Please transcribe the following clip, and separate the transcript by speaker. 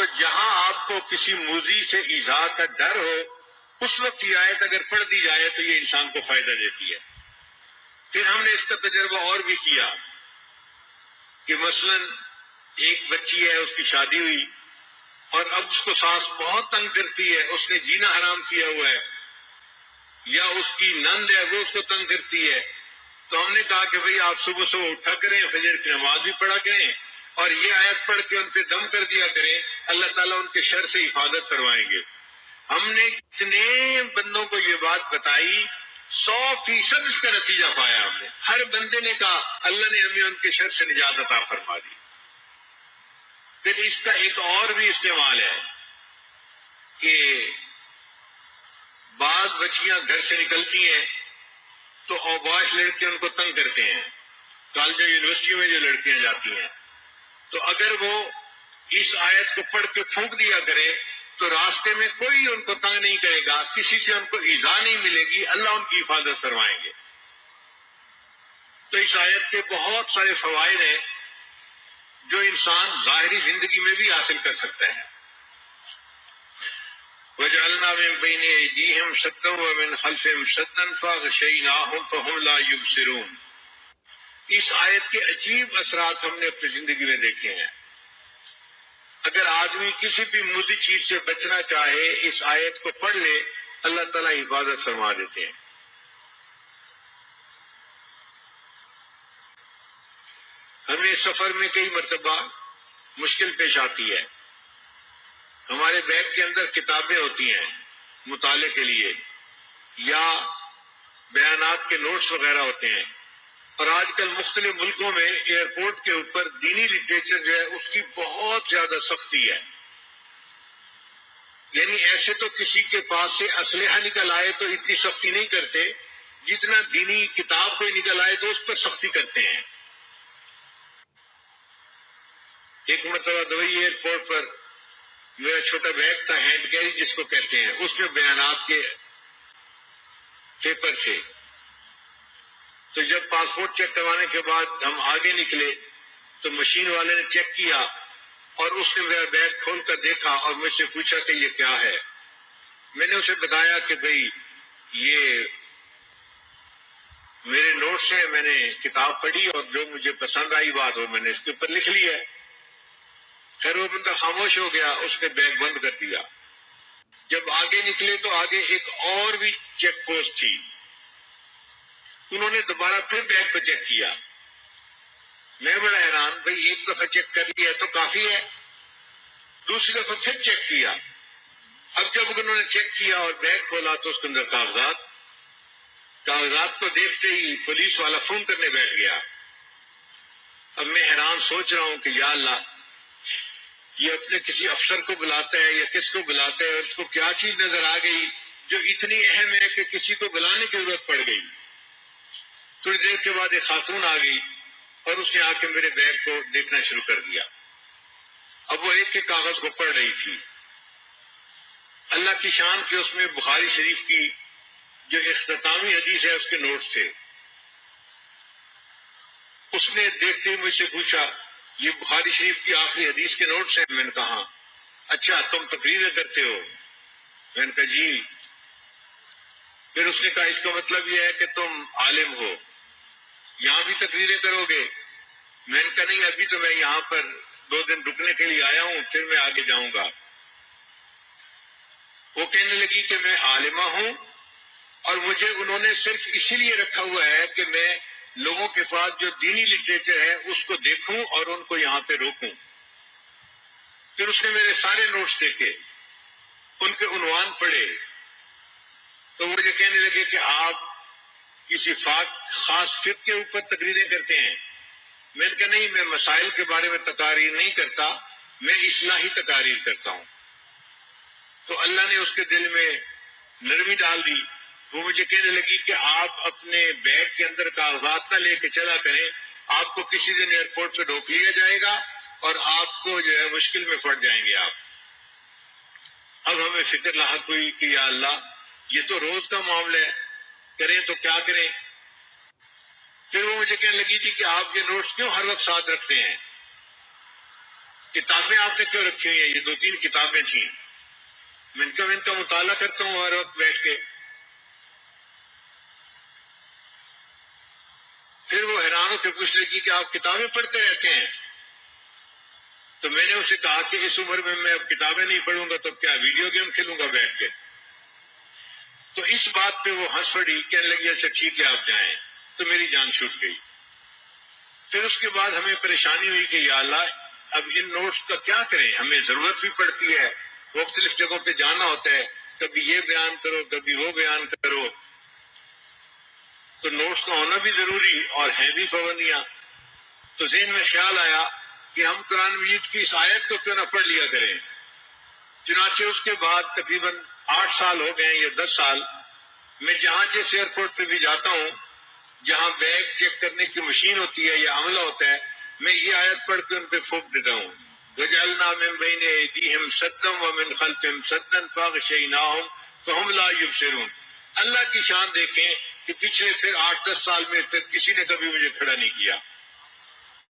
Speaker 1: تو جہاں آپ کو کسی موذی سے ایذا کا ڈر ہو اس وقت یہ آیت اگر پڑھ دی جائے تو یہ انسان کو فائدہ دیتی ہے۔ پھر ہم نے اس کا تجربہ اور بھی کیا کہ مثلا ایک بچی ہے، اس کی شادی ہوئی اور اب اس کو ساس بہت تنگ کرتی ہے، اس نے جینا حرام کیا ہوا ہے، یا اس کی نند ہے وہ اس کو تنگ کرتی ہے، تو ہم نے کہا کہ بھئی آپ صبح صبح اٹھا کریں، فجر کی نماز بھی پڑھا کریں اور یہ آیت پڑھ کے ان پہ دم کر دیا کریں، اللہ تعالیٰ ان کے شر سے حفاظت کروائیں گے۔ ہم نے کتنے بندوں کو یہ بات بتائی، 100% اس کا نتیجہ پایا ہم نے۔ ہر بندے نے کہا اللہ نے ہمیں ان کے شر سے نجات عطا فرما دی۔ پھر اس کا ایک اور بھی استعمال ہے کہ بعض بچیاں گھر سے نکلتی ہیں تو اوباش لڑکے ان کو تنگ کرتے ہیں، کالجوں یونیورسٹیوں میں جو لڑکیاں جاتی ہیں، تو اگر وہ اس آیت کو پڑھ کے پھونک دیا کرے تو راستے میں کوئی ان کو تنگ نہیں کرے گا، کسی سے ان کو ایذا نہیں ملے گی، اللہ ان کی حفاظت کروائیں گے۔ تو اس آیت کے بہت سارے فوائد ہیں جو انسان ظاہری زندگی میں بھی حاصل کر سکتا ہے۔ وَجَعَلْنَا مِن بَيْنِ أَيْدِيهِمْ سَدًّا وَمِنْ خَلْفِهِمْ سَدًّا فَأَغْشَيْنَاهُمْ فَهُمْ لَا يُبْصِرُونَ۔ اس آیت کے عجیب اثرات ہم نے اپنی زندگی میں دیکھے ہیں۔ اگر آدمی کسی بھی مضر چیز سے بچنا چاہے اس آیت کو پڑھ لے، اللہ تعالیٰ حفاظت فرما دیتے ہیں۔ ہمیں سفر میں کئی مرتبہ مشکل پیش آتی ہے، ہمارے بیگ کے اندر کتابیں ہوتی ہیں مطالعے کے لیے یا بیانات کے نوٹس وغیرہ ہوتے ہیں، اور آج کل مختلف ملکوں میں ایئرپورٹ کے اوپر دینی لٹریچر جو ہے اس کی بہت زیادہ سختی ہے، یعنی ایسے تو کسی کے پاس سے اسلحہ نکل آئے تو اتنی سختی نہیں کرتے جتنا دینی کتاب کوئی نکل آئے تو اس پر سختی کرتے ہیں۔ ایک مرتبہ دبئی ایئرپورٹ پر میرا چھوٹا بیگ تھا، ہینڈ کیری جس کو کہتے ہیں، اس میں بیانات کے پیپر تھے، تو جب پاسپورٹ چیک کروانے کے بعد ہم آگے نکلے تو مشین والے نے چیک کیا اور اس نے میرا بیگ کھول کر دیکھا اور مجھ سے پوچھا کہ یہ کیا ہے۔ میں نے اسے بتایا کہ بھئی یہ میرے نوٹس ہیں، میں نے کتاب پڑھی اور جو مجھے پسند آئی بات وہ میں نے اس کے اوپر لکھ لی ہے۔ خیر وہ بندہ خاموش ہو گیا، اس نے بیگ بند کر دیا۔ جب آگے نکلے تو آگے ایک اور بھی چیک پوسٹ تھی، انہوں نے دوبارہ پھر بیگ کو چیک کیا۔ میں بڑا حیران، بھئی ایک دفعہ چیک کر لیا تو کافی ہے، دوسری دفعہ پھر چیک کیا۔ اب جب انہوں نے چیک کیا اور بیگ کھولا تو اس کے اندر کاغذات کو دیکھتے ہی پولیس والا فون کرنے بیٹھ گیا۔ اب میں حیران سوچ رہا ہوں کہ یا اللہ، یہ اپنے کسی افسر کو بلاتا ہے یا کس کو بلاتا ہے، اس کو کیا چیز نظر آ گئی جو اتنی اہم ہے کہ کسی کو بلانے کی ضرورت پڑ گئی۔ تھوڑی دیر کے بعد ایک خاتون آ گئی اور اس نے آ کے میرے بیگ کو دیکھنا شروع کر دیا۔ اب وہ ایک کے کاغذ کو پڑھ رہی تھی۔ اللہ کی شان کے اس میں بخاری شریف کی جو اختتامی حدیث ہے اس کے نوٹس تھے۔ اس نے دیکھتے ہی مجھ سے پوچھا یہ بخاری شریف کی آخری حدیث کے نوٹس ہیں؟ میں نے کہا اچھا تم تقریریں کرتے ہو؟ میں نے کہا جی۔ پھر اس نے کہا اس کا مطلب یہ ہے کہ تم عالم ہو، یہاں بھی تقریریں کرو گے؟ میں نے کہا نہیں، ابھی تو میں یہاں پر 2 دن رکنے کے لیے آیا ہوں، پھر میں آگے جاؤں گا۔ وہ کہنے لگی کہ میں عالمہ ہوں اور مجھے انہوں نے صرف اسی لیے رکھا ہوا ہے کہ میں لوگوں کے پاس جو دینی لٹریچر ہے اس کو دیکھوں اور ان کو یہاں پہ روکوں۔ پھر اس نے میرے سارے نوٹس دیکھے، ان کے عنوان پڑھے، تو وہ مجھے کہنے لگے کہ آپ کسی خاص فقہ کے اوپر تقریریں کرتے ہیں؟ میں نے کہا نہیں، میں مسائل کے بارے میں تقاریر نہیں کرتا، میں اصلاحی تقاریر کرتا ہوں۔ تو اللہ نے اس کے دل میں نرمی ڈال دی۔ وہ مجھے کہنے لگی کہ آپ اپنے بیگ کے اندر کاغذات نہ لے کے چلا کریں، آپ کو کسی دن ایئرپورٹ سے روک لیا جائے گا اور آپ کو جو ہے مشکل میں پڑ جائیں گے آپ۔ اب ہمیں فکر لاحق ہوئی کہ یا اللہ، یہ تو روز کا معاملہ ہے، کریں تو کیا کریں؟ پھر وہ مجھے کہنے لگی تھی کہ آپ یہ نوٹس کیوں ہر وقت ساتھ رکھتے ہیں؟ کتابیں آپ نے کیوں رکھی ہوئی ہیں؟ یہ 2-3 کتابیں تھیں، میں ان کا مطالعہ کرتا ہوں ہر وقت بیٹھ کے۔ پھر وہ حیران ہو کے پوچھ لگی کہ آپ کتابیں پڑھتے رہتے ہیں؟ تو میں نے اسے کہا کہ اس عمر میں اب کتابیں نہیں پڑھوں گا تو کیا ویڈیو گیم کھیلوں گا بیٹھ کے؟ تو اس بات پہ وہ ہنس پڑی، کہنے لگی اچھا ٹھیک ہے آپ جائیں، تو میری جان چھوٹ گئی۔ پھر اس کے بعد ہمیں پریشانی ہوئی کہ یا اللہ اب ان نوٹس کا کیا کریں، ہمیں ضرورت بھی پڑتی ہے، مختلف جگہوں پہ جانا ہوتا ہے، کبھی یہ بیان کرو کبھی وہ بیان کرو، تو نوٹس کا ہونا بھی ضروری اور ہیں بھی پابندیاں۔ تو ذہن میں خیال آیا کہ ہم قرآن مجید کی اس آیت کو کیوں نہ پڑھ لیا کریں۔ چنانچہ اس کے بعد تقریباً 8 سال ہو گئے یا 10 سال، میں جہاں جس ایئرپورٹ پہ بھی جاتا ہوں، جہاں بیگ چیک کرنے کی مشین ہوتی ہے یا عملہ ہوتا ہے، میں یہ آیت پڑھ کے ان پہ پھونک دیتا ہوں، وَجَعَلْنَا مِن بَيْنِ أَيْدِيهِمْ سَدًّا وَمِنْ خَلْفِهِمْ سَدًّا فَأَغْشَيْنَاهُمْ فَهُمْ لَا يُبْصِرُونَ۔ اللہ کی شان دیکھیں کہ پچھلے پھر 8-10 سال میں پھر کسی نے کبھی مجھے کھڑا نہیں کیا۔